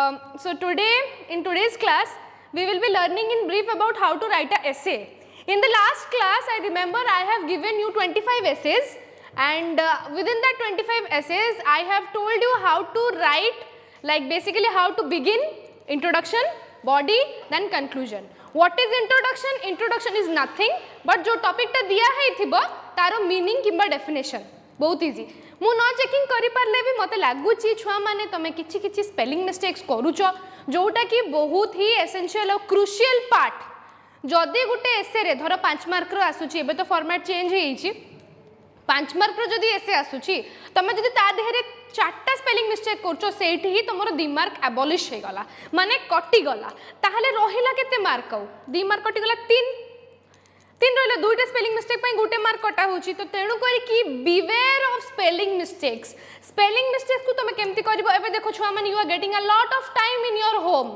So today, in today's class, we will be learning in brief about how to write a essay. In the last class, I remember I have given you 25 essays, and within that 25 essays, I have told you how to write, like basically how to begin, introduction, body, then conclusion. What is introduction? Introduction is nothing but जो topic टा दिया है थिबा तारो meaning किंबा definition. बहुत easy. मु न checking करि पारले भी मते लागुची छुआ माने तमे किछि किछि स्पेलिंग मिस्टेक्स करूचो जोटा कि बहुत ही एसेंशियल और क्रुशियल पार्ट. जदि गुटे एसे रे धर 5 मार्क रो आसुची एबे तो फॉर्मेट चेंज हेइची 5 मार्क रो जदि एसे आसुची तमे जदि ता देहरे 4टा स्पेलिंग मिस्टेक करछो सेठी ही तमरो 2 मार्क एबॉलिश हे गला माने कटि गला ताहले रहिला केते मार्क आउ 2 मार्क कटि गला 3 रहिला 2टा स्पेलिंग मिस्टेक पई गुटे मार्क कटा होची तो तेणु करी कि बिवेयर ऑफ स्पेलिंग मिस्टेक्स को तमे केमती करबो एबे देखो छुआ माने you are getting a lot of time in your home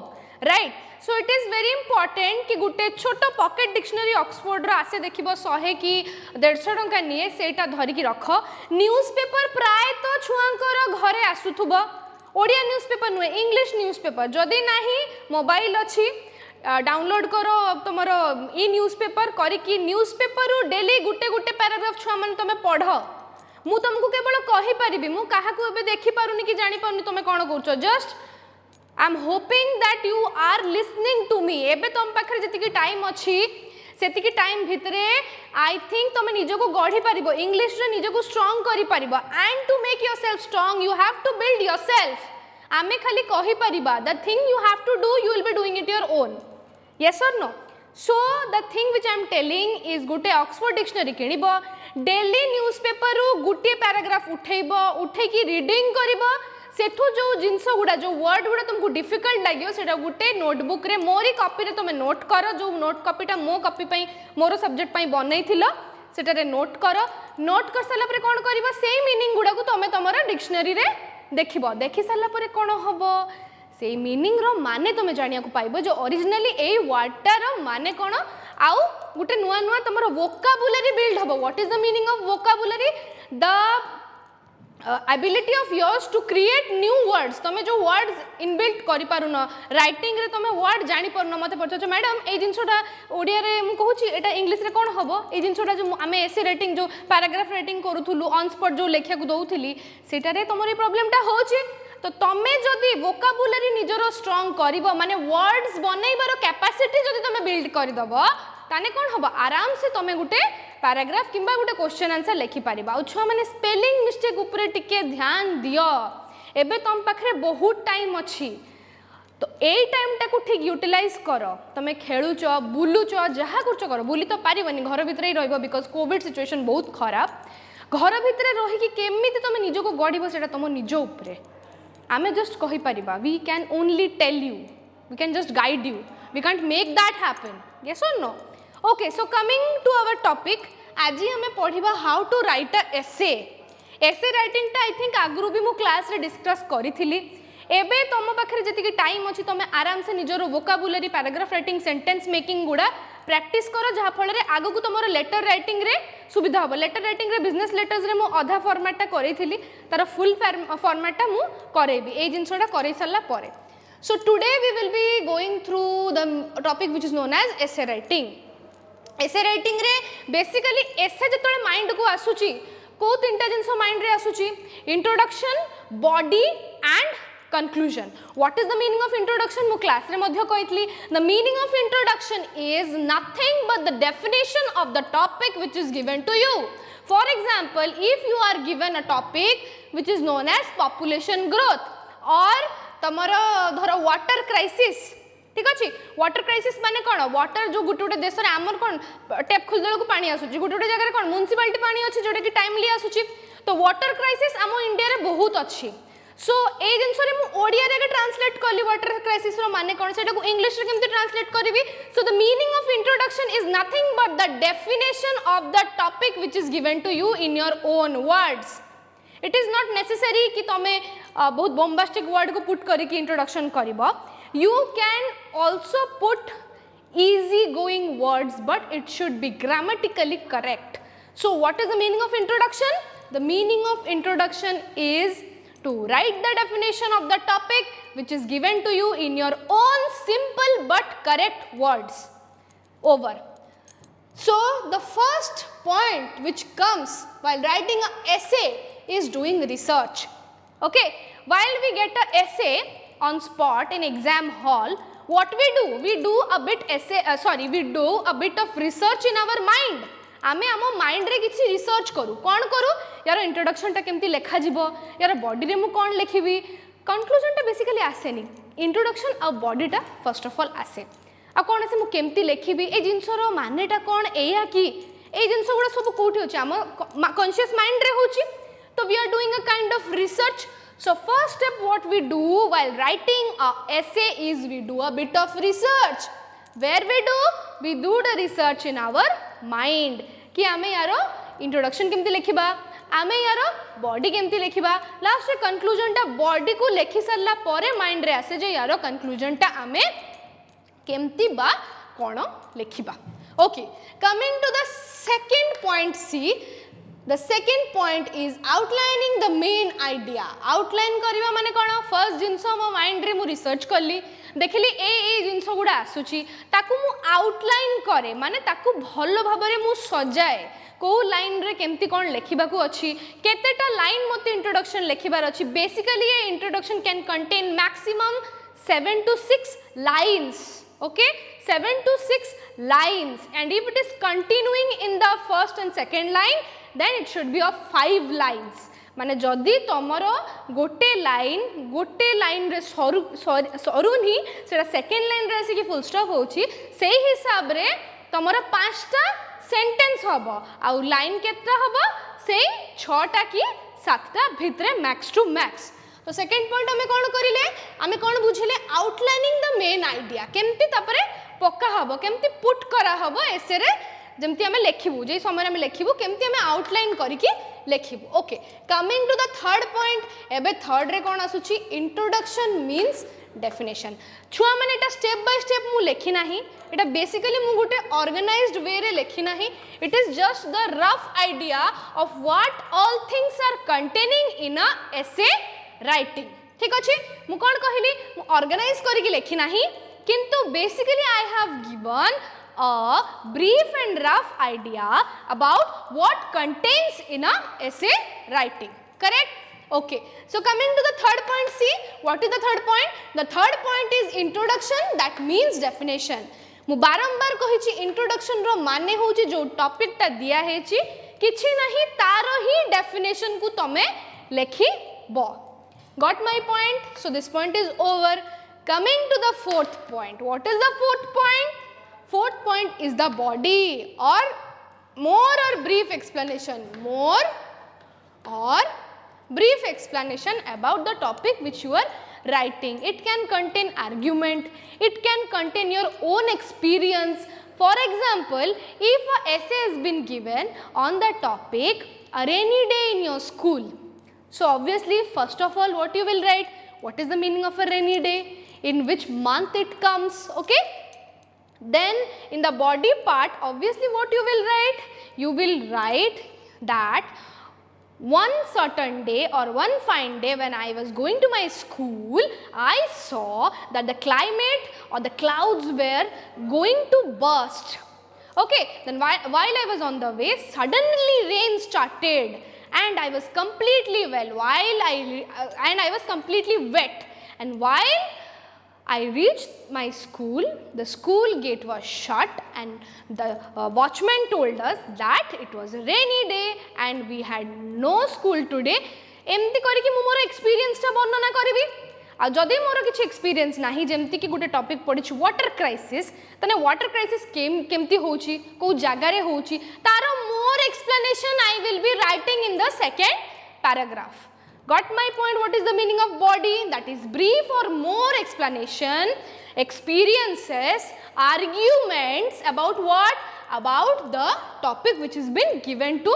right. So it is very important कि गुटे छोटो पॉकेट डिक्शनरी ऑक्सफोर्ड रो आसे देखिबो 100 कि 150 टंका निए सेटा धरि कि रख. न्यूज़पेपर प्राय तो छुआंकर घरे आसुथुबो ओडिया न्यूज़पेपर नुए इंग्लिश न्यूज़पेपर जदि नाही मोबाइल अछि डाउनलोड करो तुमर ई न्यूज़पेपर करिकी न्यूज़पेपर रु डेली गुटे गुटे पैराग्राफ छुआ मन तमे पढ़. मु तुमको केवल कहि परिबी मु काहा को एबे देखि पारुनी कि जानि पारुनी तमे कोन करछो just I am hoping that you are listening to me. एबे तुम पाखरे जतिकी टाइम अछि सेतिकी टाइम भितरे आई थिंक तमे निजो को गढ़ी पारिबो इंग्लिश रे निजो को स्ट्रांग करि पारिबो and to make yourself strong you have to build yourself. आमे खाली कहि परिबा the thing you have to do you will be doing it your own. Yes or no? So the thing which I am telling is Gute Oxford dictionary किनिबो daily newspaper रु गुटे paragraph उठेइबो उठेकी reading करिबो सेठो जो जिंस गुडा जो word गुडा तुमको difficult लागियो सेटा गुटे notebook रे मोरी copy रे तुमे note करो जो नोट कॉपीटा मो कॉपी पई मोर सब्जेक्ट पई बनैथिलो सेटा रे नोट करो. नोट कर साला परे कोन करिबो सेही मीनिंग गुडा को तुमे तमरा डिक्शनरी रे देखिबो देखि साला परे कोन हबो से मीनिंग रो माने तुम जानिया को पाइबो जो ओरिजिनली ए वर्डटा रो माने कोन आउ गुटे नुआ नुआ तमरो वोकाबुलरी बिल्ड हबो. What is the meaning of vocabulary? The ability of yours to create new words. तमे जो वर्ड्स इनबिल्ट करि पारुन राइटिंग रे तमे वर्ड जानि पारुन मते पछो मैडम ए जिंसोटा ओडिया रे मु कहूची एटा इंग्लिश रे कोन हबो ए जिंसोटा जो आमे एसे रेटिंग जो पैराग्राफ रेटिंग करूथुलु ऑन स्पॉट जो लेखिया को दउथिली सेटा रे तमरी प्रॉब्लमटा होची. तो तमे जदि वोकाबुलरी निजरो स्ट्रांग करिवो माने वर्ड्स बनैबार कैपेसिटी जदि तमे बिल्ड करि दबो ताने कोन हबो आराम से तमे गुटे पैराग्राफ किंबा गुटे क्वेश्चन आंसर लिखि पारिबा. छुआ माने स्पेलिंग मिस्टेक ऊपर टिके ध्यान दियो. एबे तम पाखरे बहुत टाइम अछि तो एई टाइम टा को ठीक यूटिलाइज करो. तमे खेलुचो बुलुचो जहा करचो करो बुली तो पारिबनी घर भितरे ही रहइबो बिकॉज़ कोविड सिचुएशन बहुत खराब. घर भितरे रही कि केमिति तमे निजो को गढिबो सेटा तम निजो ऊपर आमे जस्ट कहि परिबा. We can only tell you we can just guide you we can't make that happen. Yes और no? Okay so coming to our topic आज हमें पढ़िबा how to write a essay. Essay writing टा I think आगु भी मु class रे discuss करिथिली. एबे तुम पाखरे जतिकी टाइम अछि तमे आराम से निजरो vocabulary paragraph writing sentence making गुडा प्रैक्टिस करो जहा फल रे आगु को तुमरो लेटर राइटिंग रे सुविधा हो. लेटर राइटिंग रे बिजनेस लेटर्स रे मु आधा फॉर्मेट टा करैथिली तार फुल फॉर्मेट टा मु करेबी ए जिंसोटा करै सल्ला परे. So today we will be going through the topic which is known as essay writing. Essay writing रे बेसिकली एसे जतले माइंड को आसुची को तीनटा जिंस माइंड रे आसुची introduction body and conclusion. What is the meaning of introduction? मु क्लास रे मध्य कहितली the meaning of introduction is nothing but the definition of the topic which is given to you. For example, if you are given a topic which is known as population growth or तमरो धरो water crisis ठीक अछि. Water crisis माने कोन water जो गुटे गुटे देश रे हमर कोन tap खोलदेला को पानी आसुची गुटे गुटे जगह रे कोन म्युनिसिपालिटी पानी अछि जोटा कि टाइमली आसुची. तो वाटर क्राइसिस हम इंडिया रे बहुत अछि. सो ए जिंस रे मु ओडिया रे ट्रांसलेट करली वाटर क्राइसिस रो माने कोन सेटा को इंग्लिश रे केमते ट्रांसलेट करबी. So the meaning of introduction is nothing but the definition of the topic which is given to you in your own words. It is not necessary कि तमे बहुत बॉम्बास्टिक वर्ड को पुट करी कि introduction करबो. You can also put easy going words but it should be grammatically correct. So what is the meaning of introduction? The meaning of introduction is to write the definition of the topic which is given to you in your own simple but correct words. Over. So the first point which comes while writing an essay is doing research. Okay, while we get an essay on spot in exam hall, what we do? We do a bit of research in our mind. आमे आम mind रे किसी research करू कौन करू यार introduction टा केमती लेखा जीवो यार बॉडी रे मु कौन लिखिबी कंक्लूजन टा बेसिकली आसेनी इंट्रोडक्शन आ बॉडी टा फर्स्ट ऑफ ऑल आसे आ कौन से मु केमती लिखिबी ए जिंसर मानेटा कौन एया की ए जिंस गुडा सब कोठी होची आम कॉन्शियस माइंड रे होची तो we are doing a kind of research. So first step what we do while writing a essay is we do a bit of research. Where we do the research in our mind कि आमे यारो introduction केमती लिखिबा आमे यारो body केमती लिखिबा last रे conclusion टा body को लिखि सरला परे माइंड रे आसे जे यारो कंक्लूजन टा आमे केमती बा कोन लिखिबा. Okay, coming to the second point see. The second point is outlining the main idea. Outline करिबा माने कोन फर्स्ट जिंस मो माइंड रे मु रिसर्च करली देखली ए जिंस गुडा आसुची ताकू मु आउटलाइन करे माने ताकू भलो भाबरे मु सजाए को लाइन रे केमती कोन लेखिबा को अछि केतेटा लाइन मते इंट्रोडक्शन लेखिबार अछि. बेसिकली ये introduction can contain maximum 7 to 6 lines. Okay, 7 to 6 lines, and if it is continuing in the first and second line then it should be of 5 lines. माने जदि तमरो गोटे लाइन रे सरुनी सेटा सेकेंड लाइन रे आसी कि फुल स्टॉप होची सेही हिसाब रे तमरो 5टा सेंटेंस हबो आ लाइन केतना हबो सेही 6टा की 7टा भितरे मैक्स टू मैक्स. तो सेकेंड पॉइंट हमें कौन करिले हमें कौन बुझिले आउटलाइनिंग द मेन आइडिया केमती तापरे पक्का हबो केमती पुट करा हबो एसे रे जेमती हमें लेखिबू जे समय हमें लेखिबू केमती हमें आउटलाइन करिकि लेखिबू. Okay, coming to the third point. एबे थर्ड रे कोन आसुची इंट्रोडक्शन मीन्स डेफिनेशन. छुआ माने एटा स्टेप बाय स्टेप मु लेखि नाही एटा बेसिकली मु गुटे ऑर्गेनाइज्ड वे रे लेखि नाही. It is just the rough idea of what all things are containing in a essay writing. ठीक अछि, मु कोन कहिली मु ऑर्गेनाइज करिकि लेखि नाही किंतु basically I have given a brief and rough idea about what contains in a essay writing. Correct? Okay, so coming to the third point, see what is the third point? The third point is introduction, that means definition. मु बारंबार कहिछि introduction रो माने होछि जो topic टा दिया हेछि किछि नाही तारो ही definition को तमे लेखिबो. Got my point? So this point is over. Coming to the fourth point. What is the fourth point? Fourth point is the body or more or brief explanation. More or brief explanation about the topic which you are writing. It can contain argument. It can contain your own experience. For example, if an essay has been given on the topic a rainy day in your school. So obviously first of all what you will write? What is the meaning of a rainy day? In which month it comes? Okay. Then in the body part obviously what you will write? You will write that one certain day or one fine day when I was going to my school, I saw that the climate or the clouds were going to burst. Okay, then while I was on the way suddenly rain started and I was completely I was completely wet, and while I reached my school, the school gate was shut and the watchman told us that it was a rainy day and we had no school today. एमती करिकि मु more experience टा वर्णना करबी. आ जदि मोर किछि experience नाही जेमती कि गुटे टॉपिक पढिछु वाटर क्राइसिस, तने वाटर क्राइसिस केमती होउची को जागा रे होउची तारो मोर explanation I will be writing in the second paragraph. Got my point? What is the meaning of body? That is brief or more explanation, experiences, arguments about what? About the topic which has been given to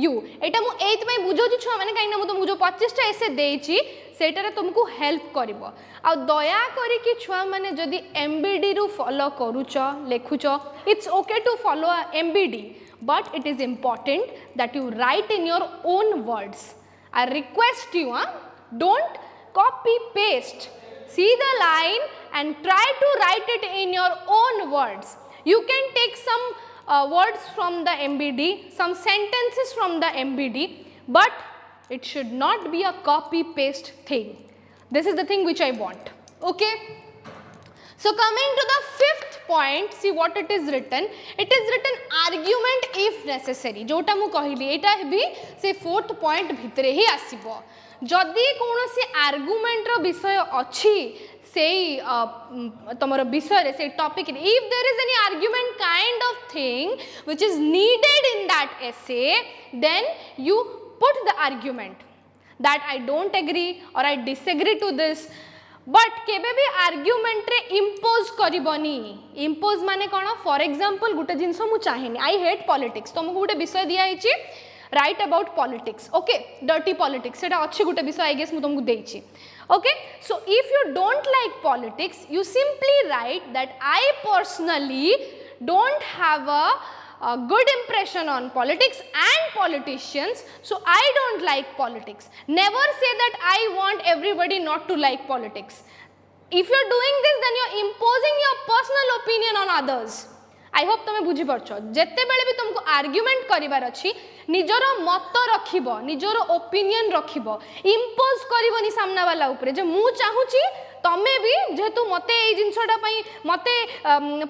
you. एटा मु एत में बुझौची छुआ माने काई ना मु तो मु जो 25 टा ऐसे देइची सेटारे तुमको हेल्प करिवो. आ दया करी कि छुआ माने जदी एमबीडी रु फॉलो करूचो लेखुचो, it's okay to follow MBD, but it is important that you write in your own words. I request you, don't copy paste see the line and try to write it in your own words. You can take some words from the MBD, some sentences from the MBD, but it should not be a copy paste thing. This is the thing which I want. Okay. So coming to the fifth point, see what it is written. It is written argument if necessary. जोटा मु कहली एटा भी से fourth point भितरे ही आसीबो. जदि कोनोसी argument रो विषय अछि से तमरो विषय से topic, if there is any argument kind of thing which is needed in that essay, then you put the argument that I don't agree or I disagree to this. But केबे भी argument रे impose करबनी. Impose माने कोन? For example गुटे जिंस मु चाहेनी, I hate politics, तुमको गुटे विषय दिया हिची write about politics. Okay, dirty politics सेटा अच्छी गुटे विषय आई गेस मु तुमको देइची. Okay, so if you don't like politics, you simply write that I personally don't have a good impression on politics and politicians, so I don't like politics. Never say that I want everybody not to like politics. If you are doing this, then you are imposing your personal opinion on others. I hope तुम बुझी पारछ. जेते बेले भी तुमको argument करिवार अछि, निजरो मत रखिबो, निजरो opinion रखिबो, impose करिवनी सामना वाला ऊपर जे मु चाहूची तमे भी जेहेतु मते ए जिनसटा पई मते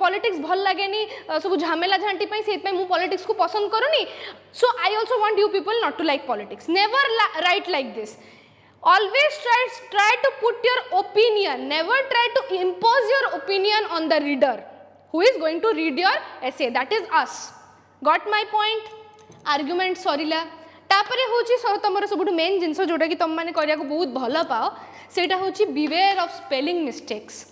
पॉलिटिक्स भल लागेनी, सब झमेला झांटी पई सेत पई मु पॉलिटिक्स को पसंद करूनी, so I also want you people not to like politics. Never write like this. Always try to put your opinion, never try to impose your opinion on the reader who is going to read your essay, that is us. Got my point? Argument Sarila. तापरे होची तमर सबुठ main जिनस जोटा कि तुम माने करिया को बहुत भल पाओ, सेटा होची beware of spelling mistakes.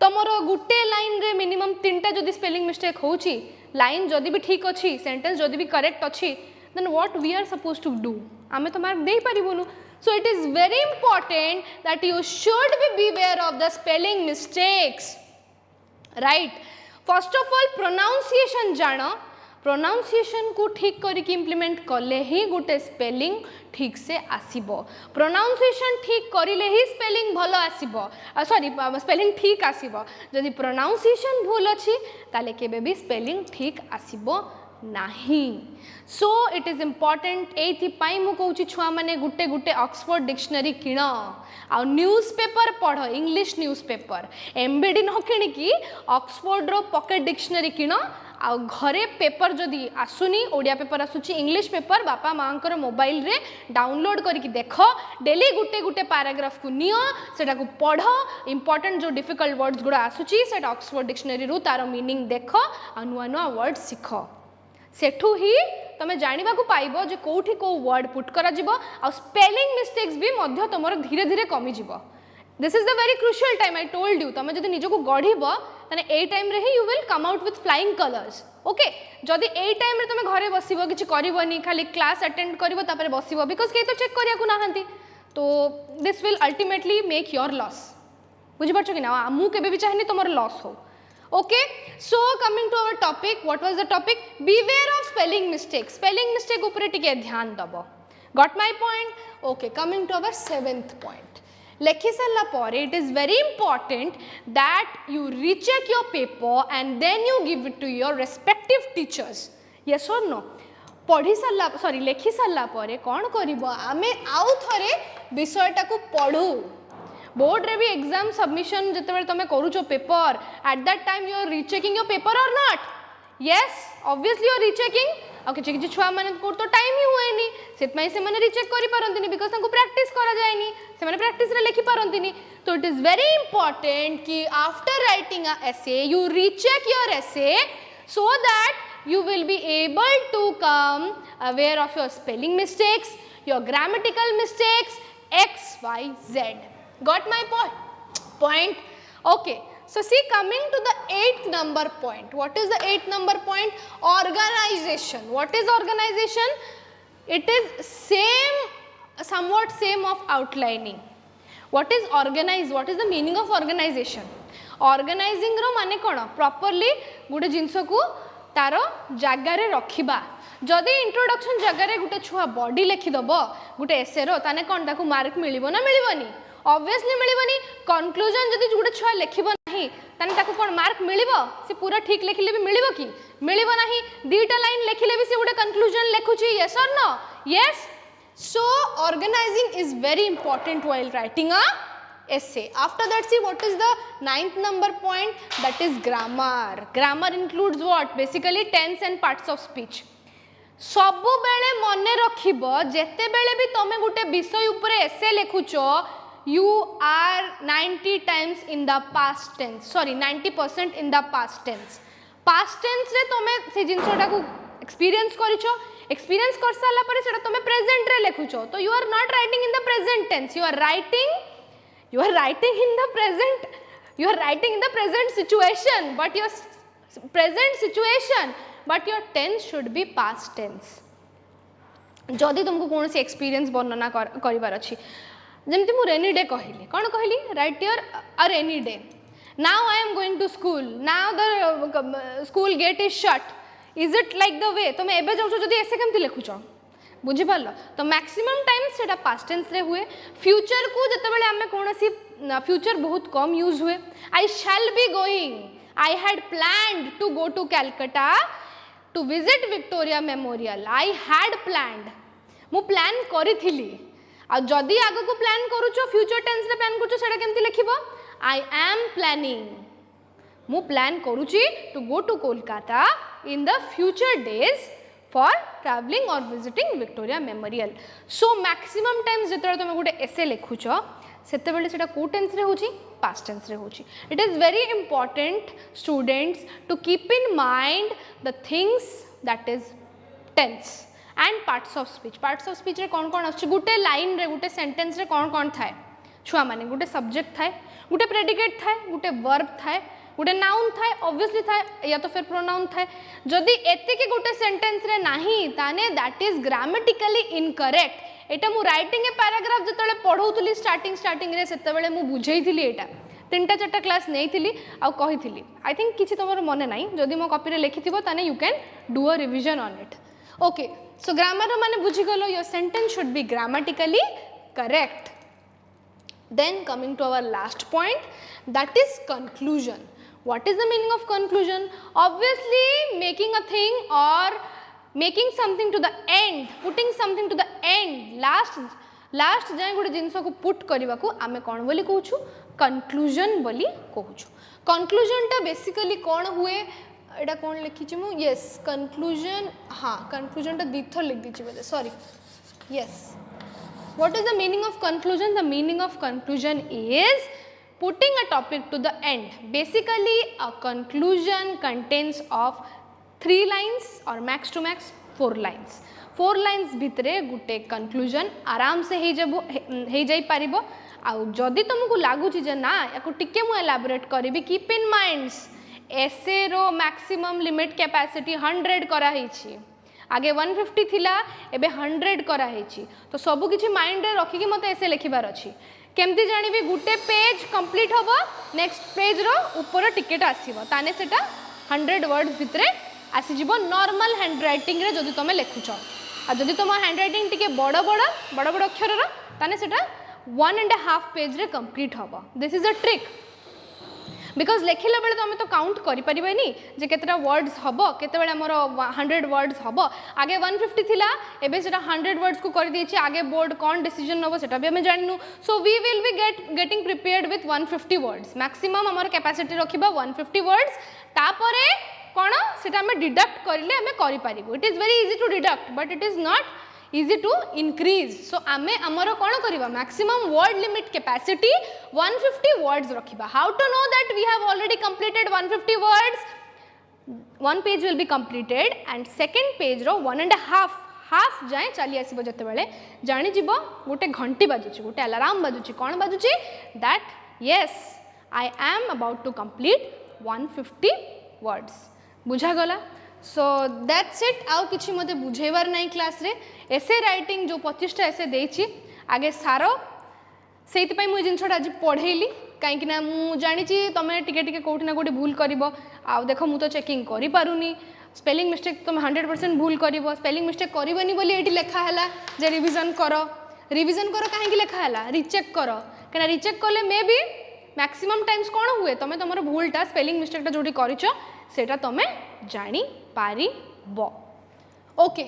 तमर गुटे लाइन रे मिनिमम 3टा जदी स्पेलिंग मिस्टेक होची, लाइन जदी भी ठीक अछि, सेंटेंस जदी भी करेक्ट अछि, then what we are supposed to do? आमे तो मार्क देई परिबोनु. So it is very important that you should be beware of the spelling mistakes, right? First of all, pronunciation जानो. प्रोनाउंसिएशन को ठीक करके इम्प्लीमेंट कले ही गोटे स्पेलिंग ठीक से आसीबो. प्रोनाउंसिएशन ठीक करिले ही स्पेलिंग भलो आसीबो, सॉरी स्पेलिंग ठीक आसीबो. जदि प्रोनाउंसिएशन भूल अछि ताले केबे भी स्पेलिंग ठीक आसीबो नाही. सो इट इज इम्पोर्टेंट. एथि पाई मु कहूची छुआ माने गुटे गुटे ऑक्सफोर्ड डिक्शनरी किण, आ न्यूज़ पेपर पढ़, इंग्लिश न्यूज़ पेपर. एमबीडी न किणी की ऑक्सफोर्ड रो पॉकेट डिक्शनरी किण. आ घरे पेपर जदि आसुनी, ओडिया पेपर आसुची, इंग्लिश पेपर बापा मांकर मोबाइल रे डाउनलोड करके देख, डेली गुटे गुटे पैराग्राफ को नियो, सेटा को पढ़, इंपोर्टेंट जो डिफिकल्ट वर्ड्स गुड़ा आसुची सेटा ऑक्सफोर्ड डिक्शनरी रू तार मीनिंग देख, आ नुआ नुआ वर्ड सीख. सेठू ही तमे जानिबा को पाइबो जे कोठी को वर्ड पुट करा जिवो, आ स्पेलिंग मिस्टेक्स भी मध्य तमरो धीरे धीरे कमी जिवो. This is the very crucial time. I told you, तमे जदि निजको गढ़िबो तने ए टाइम रे ही you will come out with flying colours. Okay, जदि ए टाइम रे तमे घरे बसिबो, किछि करिवोनी, खाली क्लास अटेंड करिवो तापरे बसिबो, बिकॉज़ के तो चेक करिया को नाहंती, तो this will ultimately make your loss. बुझि परछो कि ना? मु केबे भी चाहनी तमर लॉस हो. Okay, so coming to our topic, what was the topic? Beware of spelling mistakes. Spelling mistake upare टिके ध्यान दबो. Got my point? Okay, coming to our 7th point. लेखि सरला परे it is very important that you recheck your paper and then you give it to your respective teachers. Yes or no? पढ़ी सरला, sorry लेखि सरला परे कोन करिवो, आमे आउ थरे विषयटा को पढू. Board रे भी एग्जाम सबमिशन जते बेले तमे करूचो paper, at that time you are rechecking your paper or not? Yes, obviously you are rechecking. आ किछि किछि छुआ माने को तो टाइम ही हुएनी, सेत में से माने रीचेक करि पारंतिनी, बिकॉज़ तांको प्रैक्टिस करा जायनी, से माने प्रैक्टिस रे लिखि पारंतिनी. तो इट इज वेरी इंपोर्टेंट कि after writing a essay you recheck your essay, so that you will be able to come aware of your spelling mistakes, your grammatical mistakes, x, y, z. Got my point? Okay. So see, coming to the 8th number point. What is the 8th number point? Organization. What is organization? It is somewhat same of outlining. What is organize? What is the meaning of organization? Organizing रो माने कोन? Properly गुटे जिंस को तारो जगह रे रखिबा. जदि introduction जगह रे गुटे छुआ body लिखि दबो गुटे एसे रो, ताने कोन ताकू मार्क मिलिबो ना मिलिबोनी? ऑब्वियसली मिलबनी कंक्लूजन जदि गोटे छुआ लिखिबो नहीं ताने ताको कोन मार्क मिलिबो से पूरा ठीक लिखिले भी मिलिबो कि मिलिबो नहीं दीटा लाइन लिखिले भी से गोटे कंक्लूजन लिखुची यस और no yes so organizing is very important while writing a essay. After that, see what is the 9th number point, that is grammar. Grammar includes what? Basically tense and parts of speech. सबु बेले मने रखिबो जेते बेले भी तमे गुटे विषय ऊपर essay लिखुचो you are 90 times in the past tense, sorry 90% in the past tense. past tense रे तमे से जिंसोटा को experience करिचो experience कर साला परे सेटा तमे present रे लिखुचो तो you are not writing in the present tense, you are writing in the present, you are writing in the present situation, but your present situation, but your tense should be past tense. जदि तुमको कौन सी experience वर्णना करिवार अछि जेमति मु rainy day कहली कोन कहली write your a rainy day now I am going to school now the school gate is shut is it like the way तुम एबे जाउछो जदि ऐसे केमति लिखुछो बुझी पाल तो मैक्सिमम टाइम सेटा पास्ट टेंस रे हुए फ्यूचर को जतबेले आमे कोनसी फ्यूचर बहुत कम यूज हुए I shall be going I had planned to go to Calcutta to visit Victoria Memorial I had planned मु प्लान करिथिली आ जदि आगो को प्लान करूछो फ्यूचर टेंस रे प्लान करूछो सेटा केमति लिखिबो आई एम प्लानिंग मु प्लान करूची to go to Kolkata in the future days for traveling or visiting Victoria Memorial. So maximum times जेतरा तुम गोटे essay लिखुचो सेते बेले सेटा को टेंस रे होची past tense रे होची. It is very important students to keep in mind the things that is tense and parts of speech. Parts of speech रे कौन आछी गोटे लाइन रे गोटे सेंटेंस रे कौन थाए छुआ माने गोटे सब्जेक्ट थाए गोटे प्रेडिकेट थाए गोटे वर्ब थाए गोटे नाउन थाए ऑब्वियसली थाए या तो फिर प्रोनाउन थाए जदि एतिके गोटे सेंटेंस रे नाही ताने दैट इज ग्रामेटिकली इनकरेक्ट एटा मु राइटिंग ए पैराग्राफ जतले पढौतली स्टार्टिंग रे सेते बेले मु बुझेइथिली एटा तीनटा चारटा क्लास नेइथिली आ कहिथिली आई थिंक किछि तमर मने नाही जदि मो कॉपी रे लिखिथिबो ताने you can do a revision on it okay so grammar माने बुझी गलो your sentence should be grammatically correct then coming to our last point that is conclusion. What is the meaning of conclusion? Obviously making a thing or making something to the end, putting something to the end, last जाए गोटे जिनस को put करने को आमे कौन बोली कहूँ conclusion बोली कहूँ conclusion टा basically कौन हुए एटा कौन लिखी मु yes conclusion हाँ conclusion टा दीथर लिख दीची बोले sorry yes. What is the meaning of conclusion? The meaning of conclusion is putting a topic to the end. Basically, a conclusion contains of 3 lines or max to max 4 lines. 4 lines भितरे गुटे conclusion आराम से हे जाई पारिबो आउ जदि तुमको लागुची जे ना याको टिके मु एलाबोरेट करिबी कीप इन माइंड्स एसे रो मैक्सिमम लिमिट कैपेसिटी 100 करा हिची आगे 150 थिला एबे 100 करा हेची तो सब किछि माइंड रे रखी कि मते ऐसे लिखिबार अछि केमती जानिबी गुटे पेज कंप्लीट होबो नेक्स्ट पेज रो ऊपर टिकेट आसीबो ताने सेटा 100 वर्ड्स भितरे आसी जिवो नॉर्मल हैंडराइटिंग रे जदि तमे लिखुछो आ जदि तम हैंडराइटिंग टिके बड़ बड़ अक्षर रो ताने सेटा 1.5 पेज रे कंप्लीट होबो this is a trick because लिखिला बेले तो आम तो काउंट करें जे केतटा वर्ड्स हम केते आमर 100 वर्ड्स हम आगे 150 थिला एबे सेटा 100 वर्ड्स को कर देछि आगे बोर्ड कौन डिसीजन नबो सेटा भी हमें जाननु so we will be getting prepared with 150 words maximum आमर कैपेसिटी रखिबा 150 वर्ड्स तापरे कोन सेटा हमें डिडक्ट करले हमें करि पारिबो it is very easy to deduct but it is not easy to increase so आमे हमरो कोन करिबा maximum word limit capacity 150 words रखिबा how to know that we have already completed 150 words one page will be completed and second page row 1.5 half जाए चली आसीबो जते बेले जानि जीवो गोटे घंटी बाजुची गोटे अलार्म बाजुची कोन बाजुची that yes I am about to complete 150 words बुझा गला सो दैट्स इट आउ किछि मते बुझेबार नाही क्लास रे एसे राइटिंग जो 25टा एसे देछि आगे सारो सेति पई मु जिनछटा आज पढेली काहे कि ना मु जानि छी तमे टिके टिके कोठी ना कोठी भूल करिवो आ देखो मु तो चेकिंग करि पारुनी स्पेलिंग मिस्टेक तुम 100% भूल करिवो स्पेलिंग मिस्टेक करिवनी बोली एठी लेखा हला जे रिवीजन करो काहे कि लेखा हला रिचेक करो कहीं रिचेक कले मे बी मैक्सिमम टाइम्स कौन हुए तुम तुम भूलटा स्पेलिंग मिस्टेकटा जो कर सेटा तुम जापर okay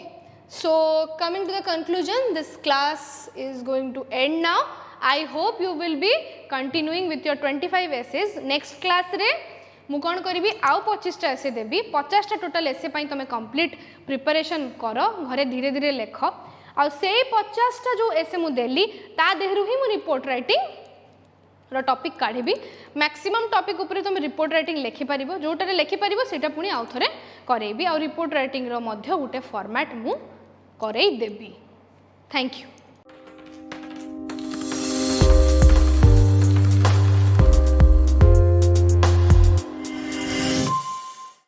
so coming to the conclusion this class is going to end now I hope you will be continuing with your 25 essays next class रे मु कौन करी आउ 25टा एसे देवी 50टा टोटाल एसे तुम कंप्लीट प्रिपरेशन कर घरे धीरे धीरे लेख आ से 50टा जो एसे मु देली ता देहरु ही मु रिपोर्ट राइटिंग टॉपिक काढ़ी मैक्सिमम टॉपिक ऊपर तुम रिपोर्ट राइटिंग लिखिपर जोटार लिखिपर से पुणी आउ थे करेबी आ रिपोर्ट राइटिंग गोटे फॉर्मेट मु करई देबी थैंक यू।